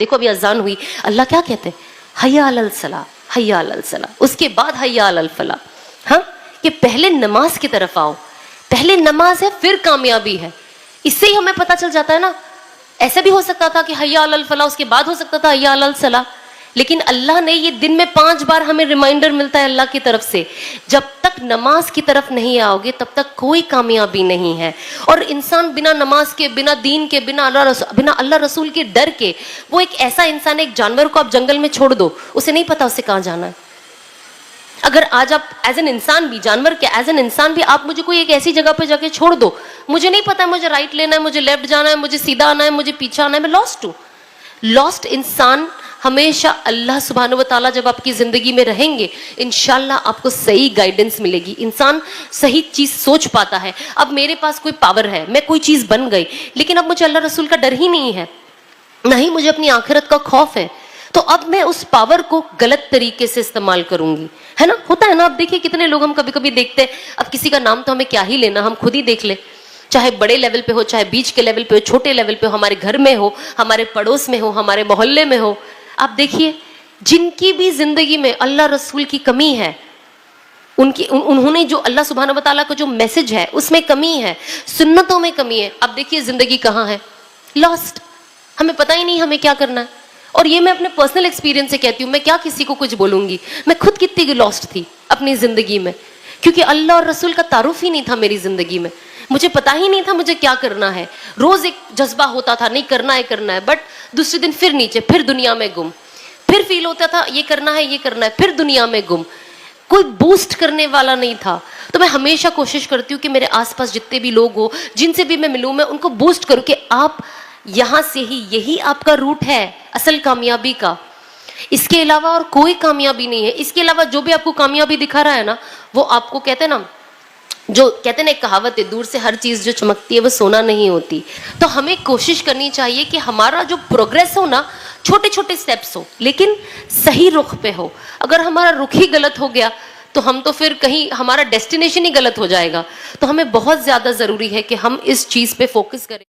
देखो अभी अजान हुई, अल्लाह क्या कहते हैं, हय्या अलल सलाह, हय्या अलल सलाह, उसके बाद हय्या अलल फलाह। हाँ, कि पहले नमाज की तरफ आओ, पहले नमाज है फिर कामयाबी है। इससे ही हमें पता चल जाता है ना। ऐसे भी हो सकता था कि हय्या अलल फलाह, उसके बाद हो सकता था हय्या अलल सलाह, लेकिन अल्लाह ने ये दिन में 5 बार हमें रिमाइंडर मिलता है अल्लाह की तरफ से, जब तक नमाज की तरफ नहीं आओगे तब तक कोई कामयाबी नहीं है। और इंसान बिना नमाज के, बिना दीन के, बिना अल्लाह रसूल के डर के, वो एक ऐसा इंसान, एक जानवर को आप जंगल में छोड़ दो, उसे नहीं पता उसे कहाँ जाना है। अगर आज आप एज एन इंसान भी, जानवर के एज एन इंसान भी, आप मुझे कोई एक ऐसी जगह पे जाके छोड़ दो, मुझे नहीं पता है मुझे राइट लेना है, मुझे लेफ्ट जाना है, मुझे सीधा आना है, मुझे पीछे आना है, मैं लॉस्ट हूँ। लॉस्ट इंसान हमेशा, अल्लाह सुब्हानहू व तआला जब आपकी जिंदगी में रहेंगे, इंशाल्लाह आपको सही गाइडेंस मिलेगी। इंसान सही चीज सोच पाता है। अब मेरे पास कोई पावर है, मैं कोई चीज बन गई, लेकिन अब मुझे अल्लाह रसूल का डर ही नहीं है, ना ही मुझे अपनी आखिरत का खौफ है, तो अब मैं उस पावर को गलत तरीके से इस्तेमाल करूंगी, है ना। होता है ना। अब देखिए कितने लोग हम कभी कभी देखते हैं, अब किसी का नाम तो हमें क्या ही लेना, हम खुद ही देख ले, चाहे बड़े लेवल पे हो, चाहे बीच के लेवल पे हो, छोटे लेवल पे हो, हमारे घर में हो, हमारे पड़ोस में हो, हमारे मोहल्ले में हो, आप देखिए जिनकी भी जिंदगी में अल्लाह रसूल की कमी है, उन्होंने जो अल्लाह सुब्हानहू व तआला का जो मैसेज है उसमें कमी है, सुन्नतों में कमी है, अब देखिए जिंदगी कहाँ है, लॉस्ट। हमें पता ही नहीं हमें क्या करना है। और ये मैं अपने पर्सनल एक्सपीरियंस से कहती हूँ, मैं क्या किसी को कुछ बोलूंगी, मैं खुद कितनी लॉस्ट थी अपनी जिंदगी में, क्योंकि अल्लाह और रसूल का तारुफ ही नहीं था मेरी जिंदगी में। मुझे पता ही नहीं था मुझे क्या करना है। रोज एक जज्बा होता था, नहीं करना है, बट दूसरे दिन फिर नीचे, फिर दुनिया में गुम, फिर फील होता था ये करना है, फिर दुनिया में गुम, कोई बूस्ट करने वाला नहीं था। तो मैं हमेशा कोशिश करती हूँ कि मेरे आसपास जितने भी लोग हो, जिनसे भी मैं मिलूं, मैं उनको बूस्ट करूँ कि आप यहां से ही, यही आपका रूट है असल कामयाबी का, इसके अलावा और कोई कामयाबी नहीं है। इसके अलावा जो भी आपको कामयाबी दिखा रहा है ना, वो आपको कहते हैं ना, जो कहते हैं ना, एक कहावत है, दूर से हर चीज जो चमकती है वो सोना नहीं होती। तो हमें कोशिश करनी चाहिए कि हमारा जो प्रोग्रेस हो ना, छोटे छोटे स्टेप्स हो, लेकिन सही रुख पे हो। अगर हमारा रुख ही गलत हो गया तो हम तो फिर कहीं, हमारा डेस्टिनेशन ही गलत हो जाएगा। तो हमें बहुत ज्यादा जरूरी है कि हम इस चीज पे फोकस करें।